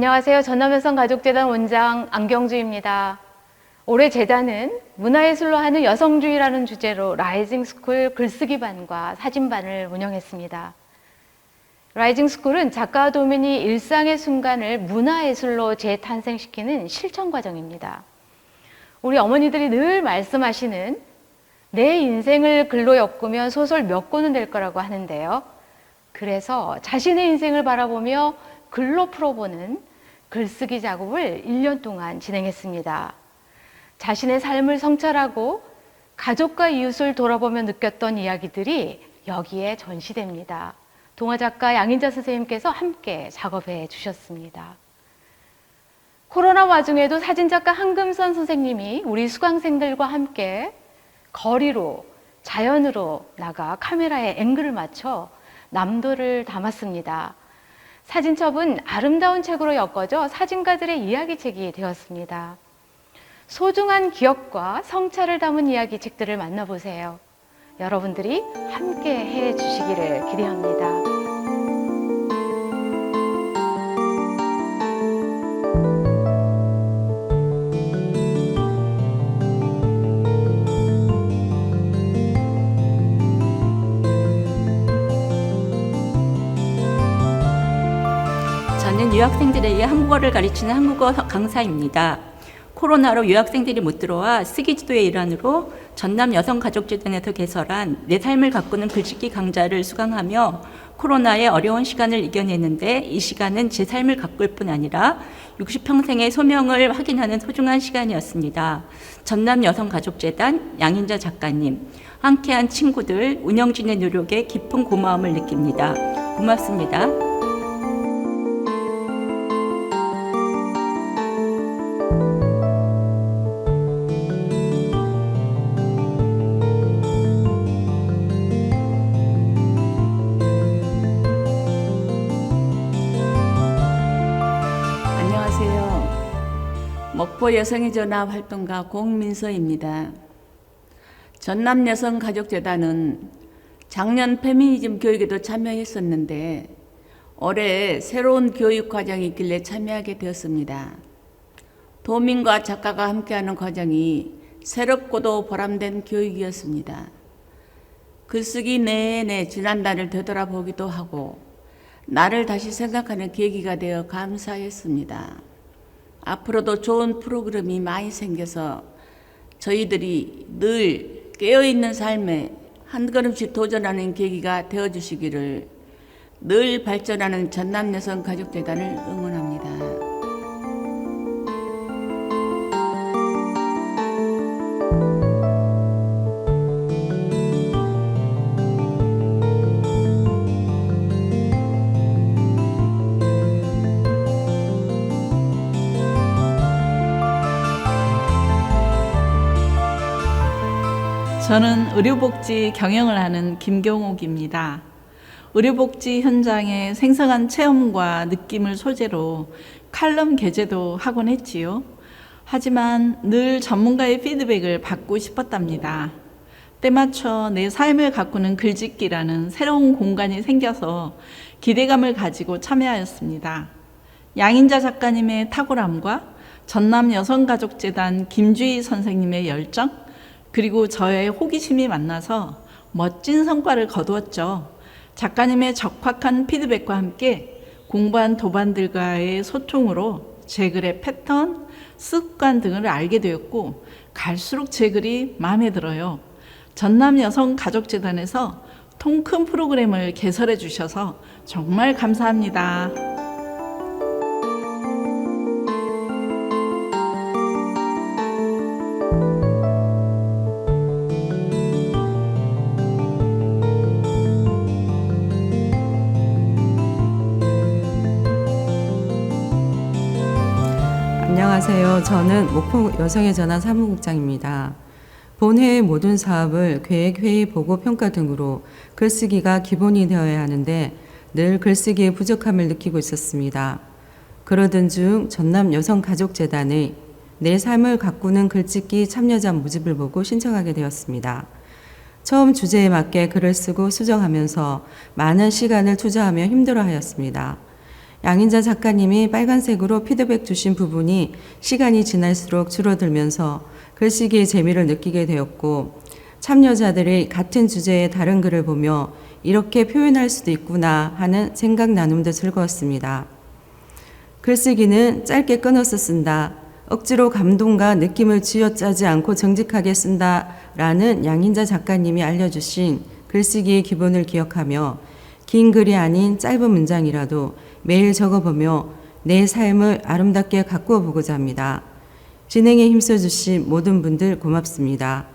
안녕하세요. 전남여성가족재단 원장 안경주입니다. 올해 재단은 문화예술로 하는 여성주의라는 주제로 라이징 스쿨 글쓰기반과 사진반을 운영했습니다. 라이징 스쿨은 작가와 도민이 일상의 순간을 문화예술로 재탄생시키는 실천 과정입니다. 우리 어머니들이 늘 말씀하시는 내 인생을 글로 엮으면 소설 몇 권은 될 거라고 하는데요. 그래서 자신의 인생을 바라보며 글로 풀어보는 글쓰기 작업을 1년 동안 진행했습니다. 자신의 삶을 성찰하고 가족과 이웃을 돌아보며 느꼈던 이야기들이 여기에 전시됩니다. 동화작가 양인자 선생님께서 함께 작업해 주셨습니다. 코로나 와중에도 사진작가 한금선 선생님이 우리 수강생들과 함께 거리로, 자연으로 나가 카메라에 앵글을 맞춰 남도를 담았습니다. 사진첩은 아름다운 책으로 엮어져 사진가들의 이야기책이 되었습니다. 소중한 기억과 성찰을 담은 이야기책들을 만나보세요. 여러분들이 함께 해주시기를 기대합니다. 저는 유학생들에게 한국어를 가르치는 한국어 강사입니다. 코로나로 유학생들이 못 들어와 쓰기지도의 일환으로 전남 여성가족재단에서 개설한 내 삶을 가꾸는 글짓기 강좌를 수강하며 코로나의 어려운 시간을 이겨내는데 이 시간은 제 삶을 가꿀 뿐 아니라 60평생의 소명을 확인하는 소중한 시간이었습니다. 전남 여성가족재단 양인자 작가님, 함께한 친구들, 운영진의 노력에 깊은 고마움을 느낍니다. 고맙습니다. 목포 여성의 전화 활동가 공민서입니다. 전남여성가족재단은 작년 페미니즘 교육에도 참여했었는데 올해 새로운 교육 과정이 있길래 참여하게 되었습니다. 도민과 작가가 함께하는 과정이 새롭고도 보람된 교육이었습니다. 글쓰기 내내 지난날을 되돌아보기도 하고 나를 다시 생각하는 계기가 되어 감사했습니다. 앞으로도 좋은 프로그램이 많이 생겨서 저희들이 늘 깨어있는 삶에 한 걸음씩 도전하는 계기가 되어주시기를 늘 발전하는 전남여성가족재단을 응원합니다. 저는 의료복지 경영을 하는 김경옥입니다. 의료복지 현장의 생생한 체험과 느낌을 소재로 칼럼 게재도 하곤 했지요. 하지만 늘 전문가의 피드백을 받고 싶었답니다. 때맞춰 내 삶을 가꾸는 글짓기라는 새로운 공간이 생겨서 기대감을 가지고 참여하였습니다. 양인자 작가님의 탁월함과 전남여성가족재단 김주희 선생님의 열정, 그리고 저의 호기심이 만나서 멋진 성과를 거두었죠. 작가님의 적확한 피드백과 함께 공부한 도반들과의 소통으로 제 글의 패턴, 습관 등을 알게 되었고 갈수록 제 글이 마음에 들어요. 전남여성가족재단에서 통큰 프로그램을 개설해 주셔서 정말 감사합니다. 안녕하세요. 저는 목포 여성의 전화 사무국장입니다. 본회의 모든 사업을 계획, 회의, 보고, 평가 등으로 글쓰기가 기본이 되어야 하는데 늘 글쓰기의 부족함을 느끼고 있었습니다. 그러던 중 전남여성가족재단의 내 삶을 가꾸는 글짓기 참여자 모집을 보고 신청하게 되었습니다. 처음 주제에 맞게 글을 쓰고 수정하면서 많은 시간을 투자하며 힘들어하였습니다. 양인자 작가님이 빨간색으로 피드백 주신 부분이 시간이 지날수록 줄어들면서 글쓰기의 재미를 느끼게 되었고, 참여자들이 같은 주제의 다른 글을 보며 이렇게 표현할 수도 있구나 하는 생각 나눔도 즐거웠습니다. 글쓰기는 짧게 끊어서 쓴다, 억지로 감동과 느낌을 쥐어짜지 않고 정직하게 쓴다라는 양인자 작가님이 알려주신 글쓰기의 기본을 기억하며 긴 글이 아닌 짧은 문장이라도 매일 적어보며 내 삶을 아름답게 가꾸어 보고자 합니다. 진행에 힘써주신 모든 분들 고맙습니다.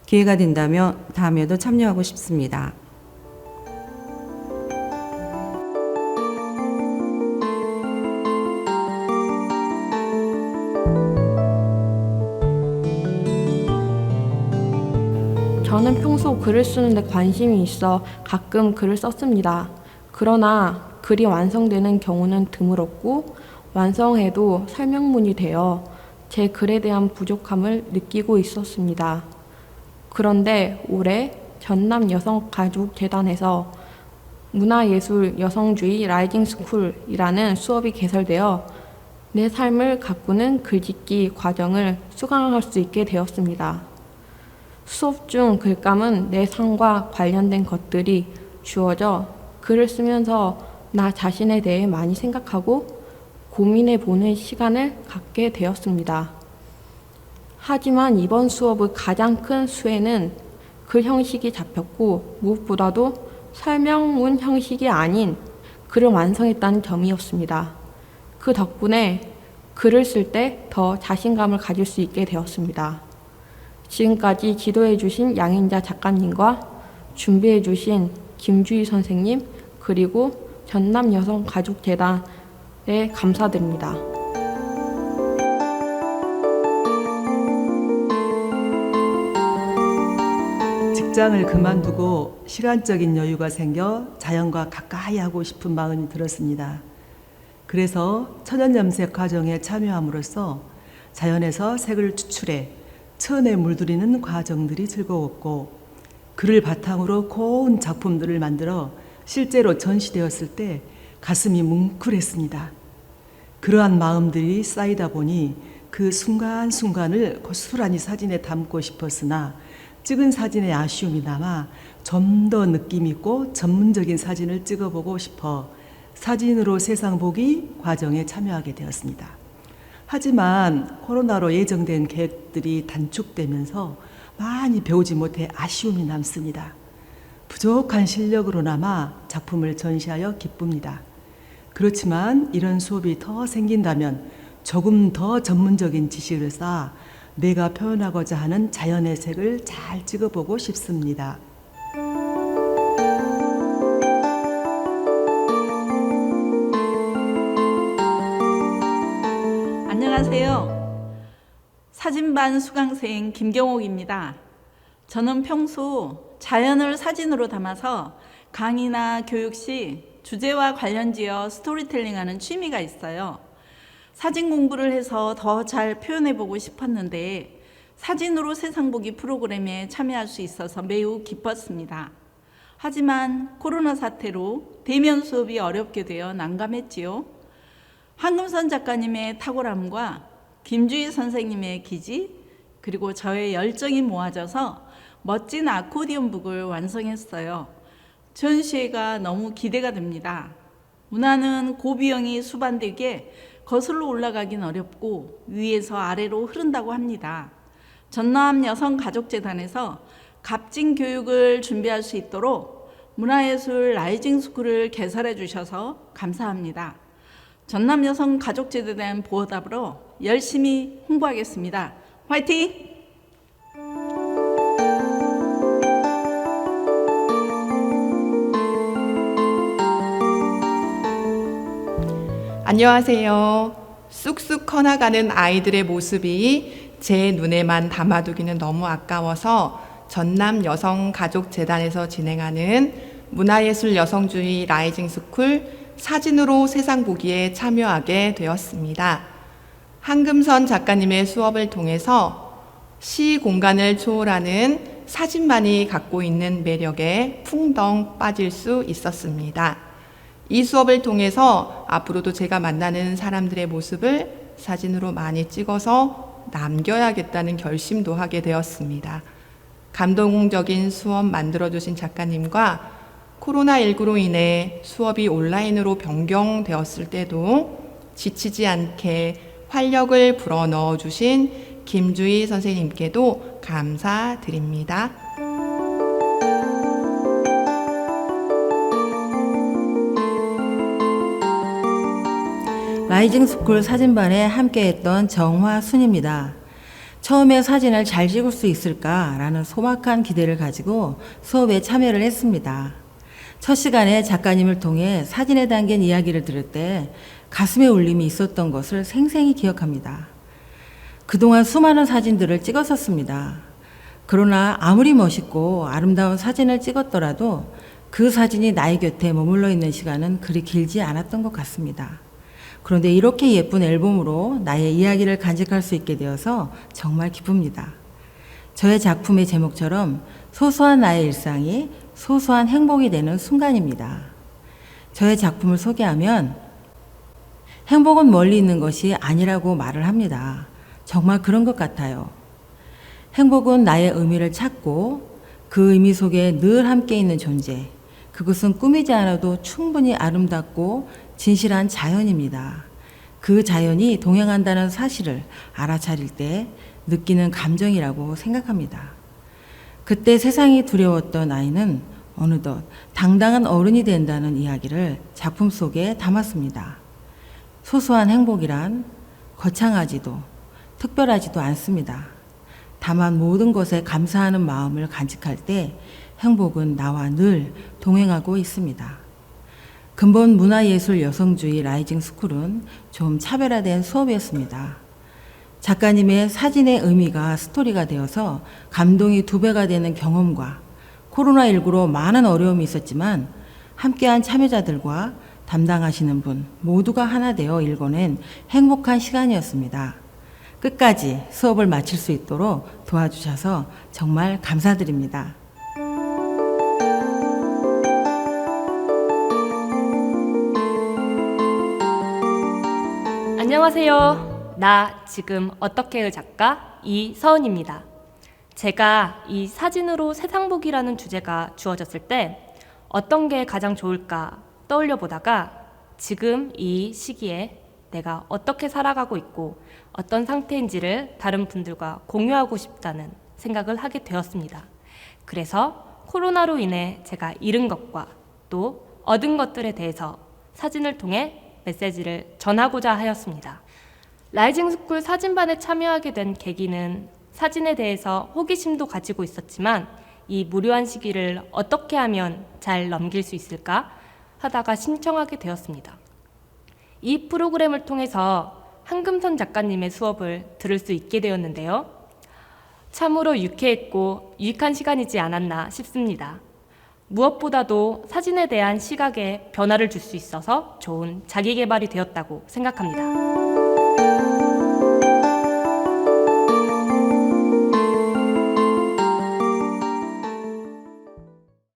기회가 된다면 다음에도 참여하고 싶습니다. 저는 평소 글을 쓰는데 관심이 있어 가끔 글을 썼습니다. 그러나 글이 완성되는 경우는 드물었고 완성해도 설명문이 되어 제 글에 대한 부족함을 느끼고 있었습니다. 그런데 올해 전남 여성가족재단에서 문화예술 여성주의 라이징 스쿨이라는 수업이 개설되어 내 삶을 가꾸는 글짓기 과정을 수강할 수 있게 되었습니다. 수업 중 글감은 내 삶과 관련된 것들이 주어져 글을 쓰면서 나 자신에 대해 많이 생각하고 고민해보는 시간을 갖게 되었습니다. 하지만 이번 수업의 가장 큰 수혜는 글 형식이 잡혔고 무엇보다도 설명문 형식이 아닌 글을 완성했다는 점이었습니다. 그 덕분에 글을 쓸 때 더 자신감을 가질 수 있게 되었습니다. 지금까지 지도해 주신 양인자 작가님과 준비해 주신 김주희 선생님 그리고 전남여성가족재단에 감사드립니다. 직장을 그만두고 시간적인 여유가 생겨 자연과 가까이 하고 싶은 마음이 들었습니다. 그래서 천연염색 과정에 참여함으로써 자연에서 색을 추출해 천에 물들이는 과정들이 즐거웠고 글을 바탕으로 고운 작품들을 만들어 실제로 전시되었을 때 가슴이 뭉클했습니다. 그러한 마음들이 쌓이다 보니 그 순간순간을 고스란히 사진에 담고 싶었으나 찍은 사진에 아쉬움이 남아 좀 더 느낌 있고 전문적인 사진을 찍어보고 싶어 사진으로 세상 보기 과정에 참여하게 되었습니다. 하지만 코로나로 예정된 계획들이 단축되면서 많이 배우지 못해 아쉬움이 남습니다. 부족한 실력으로나마 작품을 전시하여 기쁩니다. 그렇지만 이런 수업이 더 생긴다면 조금 더 전문적인 지식을 쌓아 내가 표현하고자 하는 자연의 색을 잘 찍어보고 싶습니다. 안녕하세요. 사진반 수강생 김경옥입니다. 저는 평소 자연을 사진으로 담아서 강의나 교육 시 주제와 관련지어 스토리텔링하는 취미가 있어요. 사진 공부를 해서 더 잘 표현해보고 싶었는데 사진으로 세상 보기 프로그램에 참여할 수 있어서 매우 기뻤습니다. 하지만 코로나 사태로 대면 수업이 어렵게 되어 난감했지요. 황금선 작가님의 탁월함과 김주희 선생님의 기지 그리고 저의 열정이 모아져서 멋진 아코디언북을 완성했어요. 전시회가 너무 기대가 됩니다. 문화는 고비영이 수반되게 거슬러 올라가긴 어렵고 위에서 아래로 흐른다고 합니다. 전남 여성가족재단에서 값진 교육을 준비할 수 있도록 문화예술 라이징 스쿨을 개설해 주셔서 감사합니다. 전남 여성가족재단 보답으로 열심히 홍보하겠습니다. 화이팅! 안녕하세요. 쑥쑥 커나가는 아이들의 모습이 제 눈에만 담아두기는 너무 아까워서 전남 여성가족재단에서 진행하는 문화예술 여성주의 라이징 스쿨 사진으로 세상 보기에 참여하게 되었습니다. 황금선 작가님의 수업을 통해서 시 공간을 초월하는 사진만이 갖고 있는 매력에 풍덩 빠질 수 있었습니다. 이 수업을 통해서 앞으로도 제가 만나는 사람들의 모습을 사진으로 많이 찍어서 남겨야겠다는 결심도 하게 되었습니다. 감동적인 수업 만들어주신 작가님과 코로나19로 인해 수업이 온라인으로 변경되었을 때도 지치지 않게 활력을 불어넣어 주신 김주희 선생님께도 감사드립니다. 라이징 스쿨 사진반에 함께했던 정화순입니다. 처음에 사진을 잘 찍을 수 있을까라는 소박한 기대를 가지고 수업에 참여를 했습니다. 첫 시간에 작가님을 통해 사진에 담긴 이야기를 들을 때 가슴에 울림이 있었던 것을 생생히 기억합니다. 그동안 수많은 사진들을 찍었었습니다. 그러나 아무리 멋있고 아름다운 사진을 찍었더라도 그 사진이 나의 곁에 머물러 있는 시간은 그리 길지 않았던 것 같습니다. 그런데 이렇게 예쁜 앨범으로 나의 이야기를 간직할 수 있게 되어서 정말 기쁩니다. 저의 작품의 제목처럼 소소한 나의 일상이 소소한 행복이 되는 순간입니다. 저의 작품을 소개하면 행복은 멀리 있는 것이 아니라고 말을 합니다. 정말 그런 것 같아요. 행복은 나의 의미를 찾고 그 의미 속에 늘 함께 있는 존재. 그것은 꾸미지 않아도 충분히 아름답고 진실한 자연입니다. 그 자연이 동행한다는 사실을 알아차릴 때 느끼는 감정이라고 생각합니다. 그때 세상이 두려웠던 아이는 어느덧 당당한 어른이 된다는 이야기를 작품 속에 담았습니다. 소소한 행복이란 거창하지도 특별하지도 않습니다. 다만 모든 것에 감사하는 마음을 간직할 때 행복은 나와 늘 동행하고 있습니다. 근본 문화예술 여성주의 라이징 스쿨은 좀 차별화된 수업이었습니다. 작가님의 사진의 의미가 스토리가 되어서 감동이 2배가 되는 경험과 코로나19로 많은 어려움이 있었지만 함께한 참여자들과 담당하시는 분 모두가 하나 되어 일궈낸 행복한 시간이었습니다. 끝까지 수업을 마칠 수 있도록 도와주셔서 정말 감사드립니다. 안녕하세요. 나 지금 어떻게의 작가 이서은입니다. 제가 이 사진으로 세상 보기라는 주제가 주어졌을 때 어떤 게 가장 좋을까 떠올려 보다가 지금 이 시기에 내가 어떻게 살아가고 있고 어떤 상태인지를 다른 분들과 공유하고 싶다는 생각을 하게 되었습니다. 그래서 코로나로 인해 제가 잃은 것과 또 얻은 것들에 대해서 사진을 통해 메시지를 전하고자 하였습니다. 라이징 스쿨 사진반에 참여하게 된 계기는 사진에 대해서 호기심도 가지고 있었지만 이 무료한 시기를 어떻게 하면 잘 넘길 수 있을까 하다가 신청하게 되었습니다. 이 프로그램을 통해서 한금선 작가님의 수업을 들을 수 있게 되었는데요. 참으로 유쾌했고 유익한 시간이지 않았나 싶습니다. 무엇보다도 사진에 대한 시각에 변화를 줄 수 있어서 좋은 자기계발이 되었다고 생각합니다.